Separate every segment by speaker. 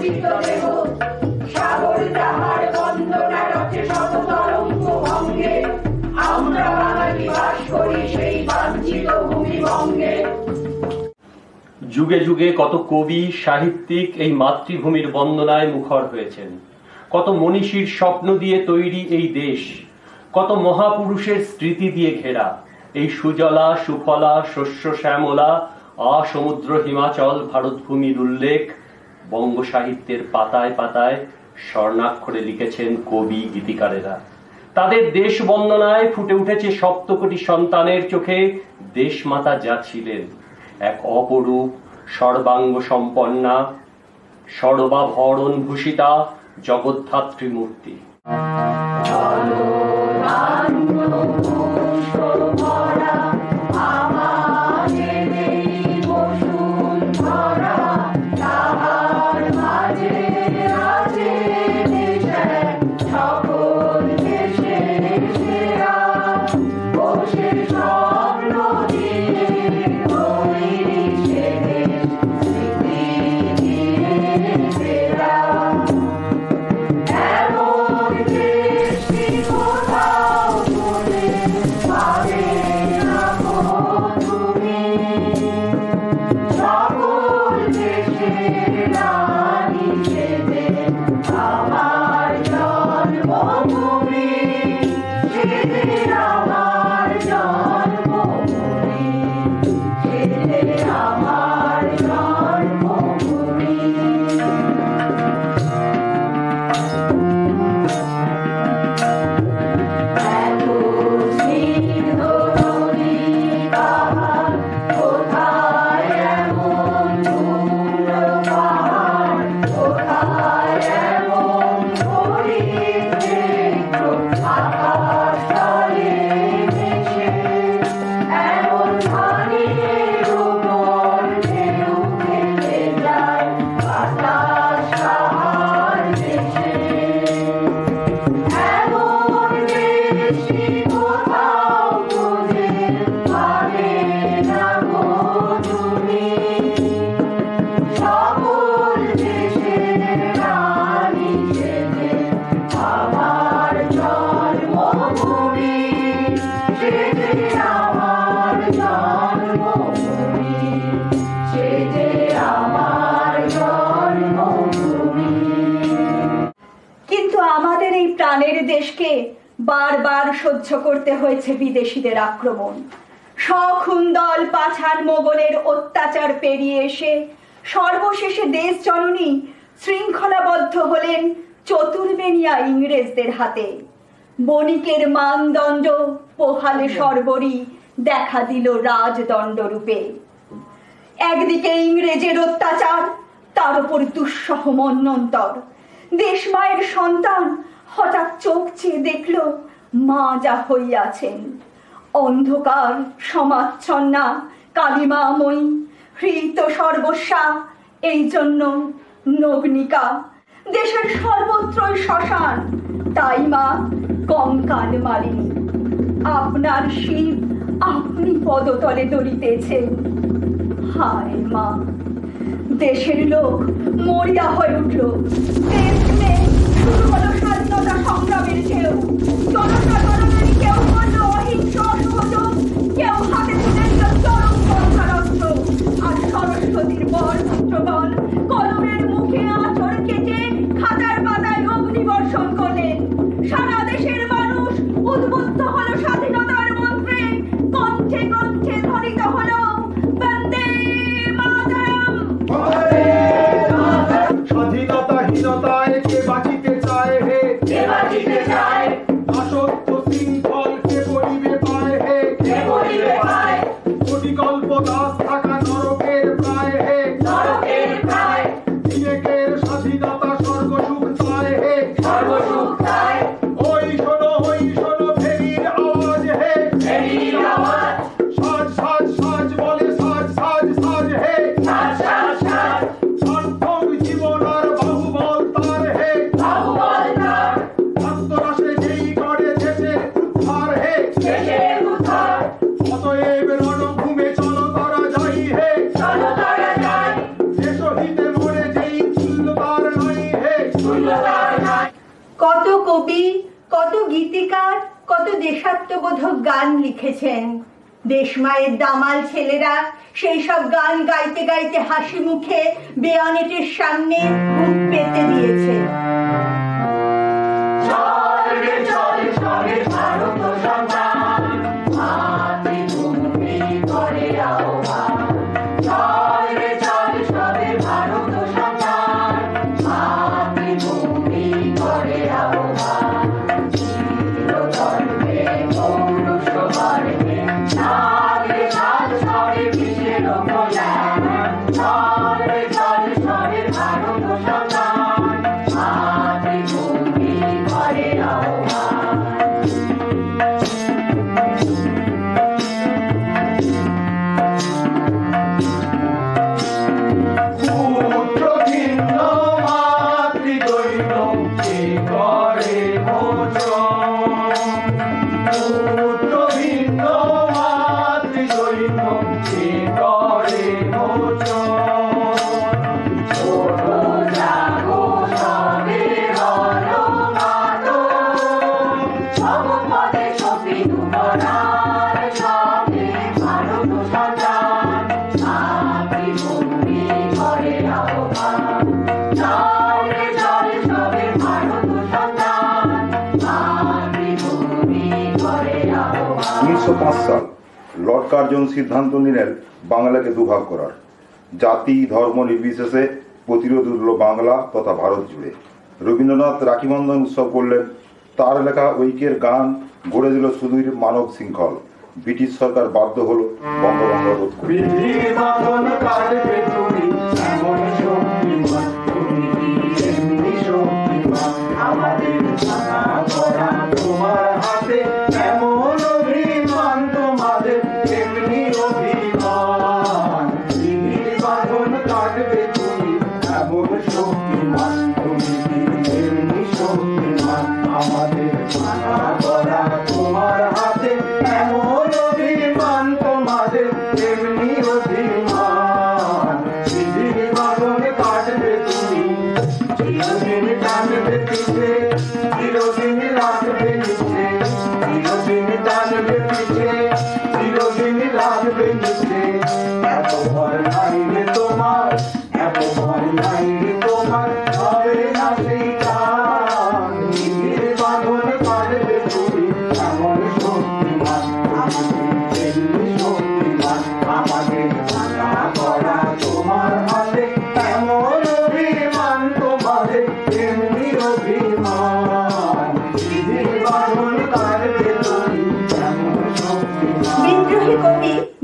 Speaker 1: পতিত দেহ সাগর যাহার বন্দনা রচে শত তরঙ্গ ভঙ্গে আমরা বাঙালি বাস করি সেই বাঞ্ছিত ভূমিভঙ্গে।
Speaker 2: যুগে যুগে কত কবি সাহিত্যিক এই মাতৃভূমির বন্দনায় মুখর হয়েছেন। কত মনীষীর স্বপ্ন দিয়ে তৈরি এই দেশ, কত মহাপুরুষের স্মৃতি দিয়ে ঘেরা এই সুজলা সুফলা শস্য শ্যামলা আসমুদ্র হিমাচল ভারতভূমির উল্লেখ বঙ্গ সাহিত্যের পাতায় পাতায় স্বর্ণাক্ষরে লিখেছেন কবি গীতিকারেরা। তাদের দেশ বন্দনায় ফুটে উঠেছে সপ্তকোটি সন্তানের চোখে দেশমাতা যা ছিলেন এক অপরূপ সর্বাঙ্গ সম্পন্না সর্বাভরণ ভূষিতা জগদ্ধাত্রী মূর্তি।
Speaker 3: দেশকে বারবার সহ্য করতে হয়েছে বিদেশিদের আক্রমণ। সখুন্দল পাঠান মোগলের অত্যাচার পেরিয়ে এসে সর্বশেষে দেশ জননী শৃঙ্খলাবদ্ধ হলেন চতুর্বেনিয়া ইংরেজদের হাতে। বণিকের মানদণ্ড পোহালে সর্বরই দেখা দিল রাজদণ্ড রূপে। একদিকে ইংরেজের অত্যাচার, তার উপর দুঃসহ মন্বন্তর। দেশ মায়ের সন্তান হঠাৎ চোখ চেয়ে দেখল মা যা হইয়াছেন। অন্ধকার সমাচ্ছন্না কালিমাময়ী হৃত সর্বস্বা, এই জন্য নগ্নিকা। দেশের সর্বত্রই শ্মশান, তাই মা কঙ্কাল মালিনী। আপনার শিব আপনি পদতলে দলিতেছেন। হায় মা, দেশের লোক মরিয়া হয়ে উঠল। দেশ নেই, শুরু হলো স্বাধীনতা সংগ্রামের ঢেউ। জনসাধারণের কেউ বলল অহিংস অসহযোগ, কেউ হাতে তুলে নিল চরম পন্থারস্ত্র। আর সরস্বতীর বরপুত্রগণ কলমের মুখে আঁচড় কেটে খাতার পাতায় অগ্নিবর্ষণ করলেন। সারা দেশের মানুষ উদ্বুদ্ধ হলো স্বাধীনতার মন্ত্রে। কণ্ঠে কণ্ঠে ধ্বনিত হলো বন্দে মাতরম।
Speaker 4: স্বাধীনতাহীনতায় কে বাঁচিতে চায় হে,
Speaker 1: কে বাঁচিতে চায়?
Speaker 4: দাসত্ব
Speaker 3: কবি, কত গীতিকার, কত দেশাত্মবোধক গান লিখেছেন। দেশমায়ের দামাল ছেলেরা সেই সব গান গাইতে গাইতে হাসি মুখে বেয়ানেটের সামনে বুক পেতে দিয়েছে।
Speaker 4: সাল লর্ড কার্জন সিদ্ধান্ত নিলেন বাংলাকে দুভাগ করার। জাতি ধর্ম নির্বিশেষে প্রতিরোধ উঠল বাংলা তথা ভারত জুড়ে। রবীন্দ্রনাথ রাখিবন্ধন উৎসব করলেন। তার লেখা ঐক্যের গান গড়ে দিল সুদূর মানব শৃঙ্খল। ব্রিটিশ সরকার বাধ্য হল বঙ্গভঙ্গ রোধ করতে।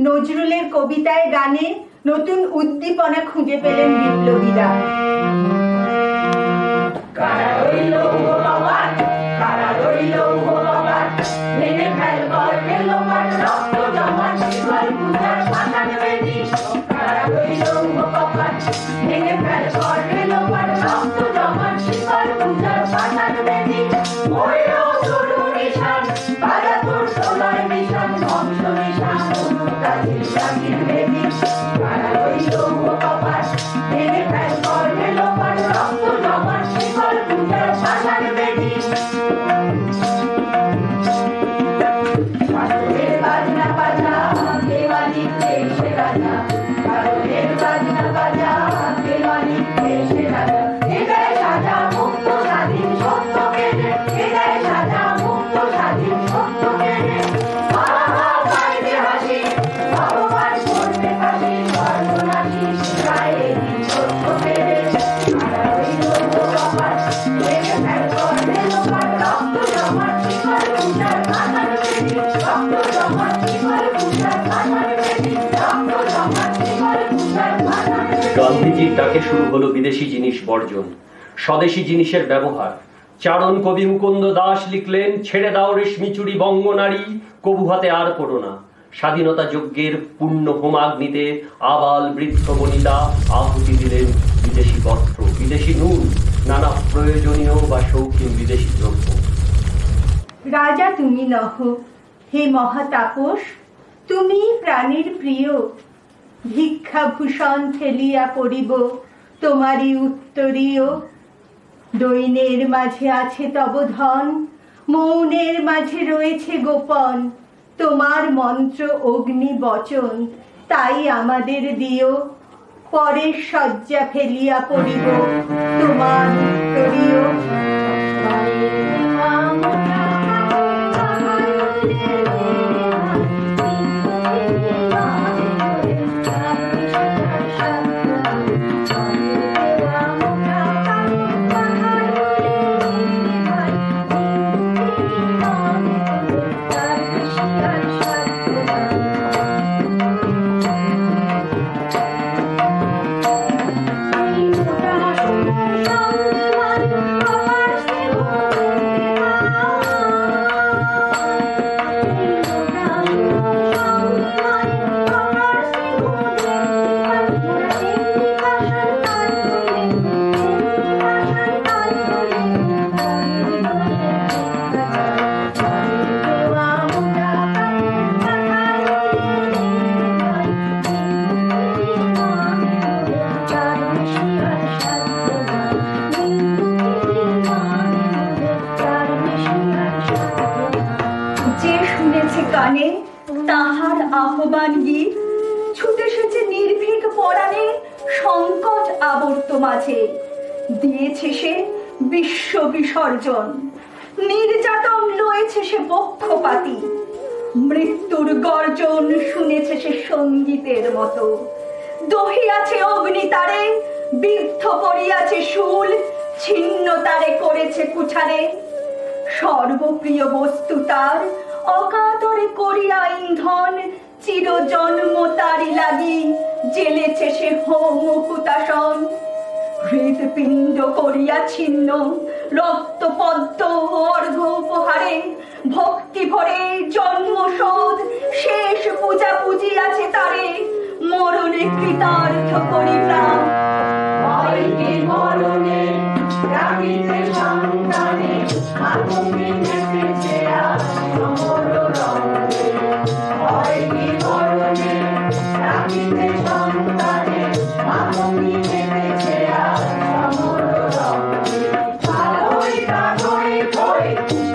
Speaker 3: নজরুলের কবিতায় গানে নতুন উদ্দীপনা খুঁজে পেলেন বিপ্লবীরা।
Speaker 2: গান্ধীজির ডাকে শুরু হলো বিদেশি জিনিস বর্জন, স্বদেশী জিনিসের ব্যবহার। চারণ কবি মুকুন্দ দাস লিখলেন, ছেড়ে দাও রেশমি চুড়ি বঙ্গনারী, কবু হাতে আর পড়ো না। স্বাধীনতা যজ্ঞের পূর্ণ হোমাগ্নিতে আবাল বৃদ্ধ বনিতা আহুতি দিলেন বিদেশি বস্ত্র, বিদেশি নুন, নানা প্রয়োজনীয় বা শৌখিন বিদেশি দ্রব্য।
Speaker 3: রাজা তুমি নহ হে মহাতাপস, তুমি প্রাণীর প্রিয়। ভিক্ষাভূষণ ঠেলিয়া পড়িব তোমারই উত্তরীয়। দৈনের মাঝে আছে তব ধন, মৌনের মাঝে রয়েছে গোপন। তোমার মন্ত্র অগ্নি বচন, তাই আমাদের দিও। পরের শয্যা ফেলিয়া পড়িব, তোমার উত্তরীয়। গানে তাহার আহ্বান গীত, ছুটে এসেছে নির্ভীক পরাণে সংকট আবর্ত মাঝে। দিয়েছে সে বিশ্ব বিসর্জন, নির্যাতন লয়েছে সে পক্ষপাতী। মৃত্যুর গর্জন শুনেছে সে সঙ্গীতের মতো। দহিয়াছে অগ্নি তারে, বিদ্ধ করিয়াছে শূল, ছিন্ন তারে করেছে কুঠারে। সর্বপ্রিয় বস্তু তার অকাতরে করিয়া ইন্ধন, চির জন্ম তারি লাগি জেলেছে সে হোম হুতাসন। হৃদপিণ্ড করিয়া ছিন্ন, রক্ত পদ্ম অর্ঘ উপহারে। ভক্তি ভরে জন্মশোধ, শেষ পূজা পুজিয়াছে তারে। মরণে কৃতার্থ করি প্রাণ।
Speaker 1: মরণে রাখিতে সন্তানে, মাতঙ্গী নেমেছে আজ সমর রঙ্গে। হয়নি মরণে রাখিতে সন্তানে, মাতঙ্গী নেমেছে আজ সমর রঙ্গে। কাগই কাগই ভই,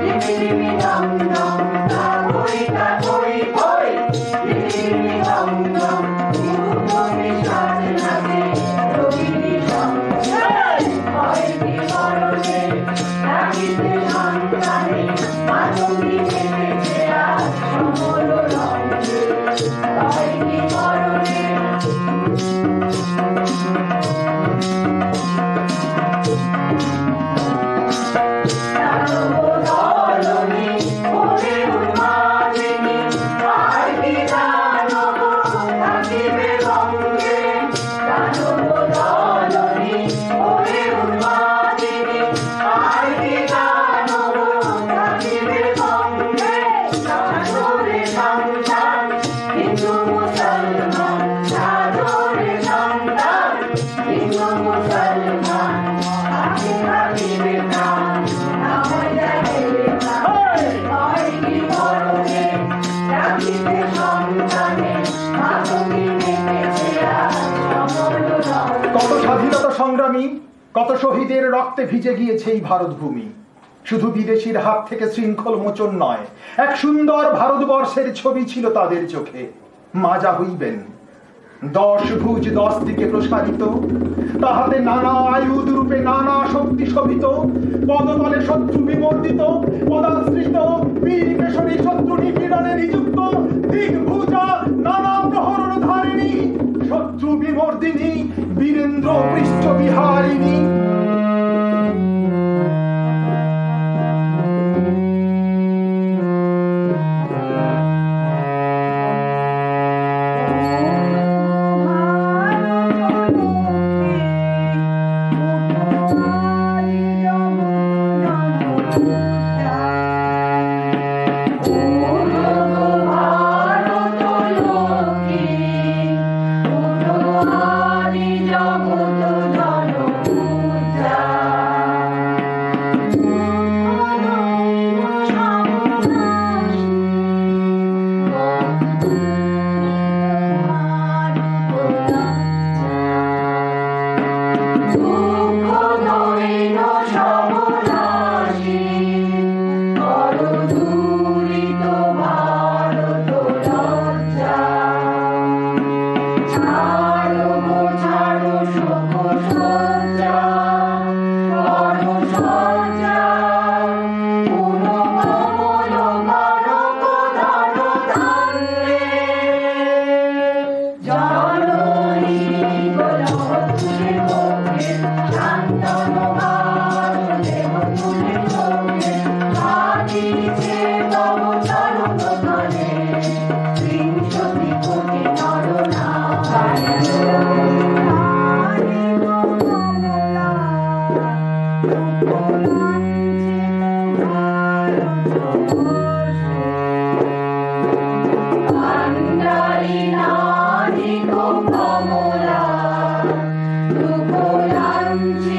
Speaker 1: পৃথিবী দমদম। কাগই কাগই ভই, পৃথিবী দমদম। তুমি সাজ নাচে রবিনী সঙ্গে। হয়নি মরণে রাখিতে সন্তানে, মাতঙ্গী নেমেছে আজ সমর রঙ্গে। হয়নি মরণে দানবদলনে ওরে উন্মাদিনী, আর কি দানব থাকিবে বঙ্গে। দানবদলনে ওরে উন্মাদিনী, আর কি দানব থাকিবে বঙ্গে। সাধরে সন্তান হিন্দু মুসলমান, সাধরে সন্তান হিন্দু মুসলমান। আগে থাকিবে প্রাণ, না হয় যাইবে প্রাণ। হয়নি মরণে রাখিতে সন্তানে, মাতঙ্গী নেমেছে আজ সমর রঙ্গে।
Speaker 5: কত স্বাধীনতা সংগ্রামী, কত শহীদের রক্তে ভিজে গিয়েছে এই ভারত ভূমি। শুধু বিদেশির হাত থেকে শৃঙ্খল মোচন নয়, এক সুন্দর ভারতবর্ষের ছবি ছিল তাদের চোখে। মাজা হইবেন 10 ভুজ 10 দিকে প্রসারিত, তাহাতে নানা আয়ুধ রূপে নানা শক্তি শোভিত। পদতলে শত্রু বিমর্দিত, পদাশ্রিত বীর কেশরী শত্রু নিপীড়নে নিযুক্ত। দিগ্ভুজা নানা প্রহরণ ধারিণী, শত্রু বিমর্দিনী বীরেন্দ্র পৃষ্ঠ বিহারিণী।
Speaker 1: জগত জন কান্ডারি নারী কমলা দুঃখ লাঞ্ছিত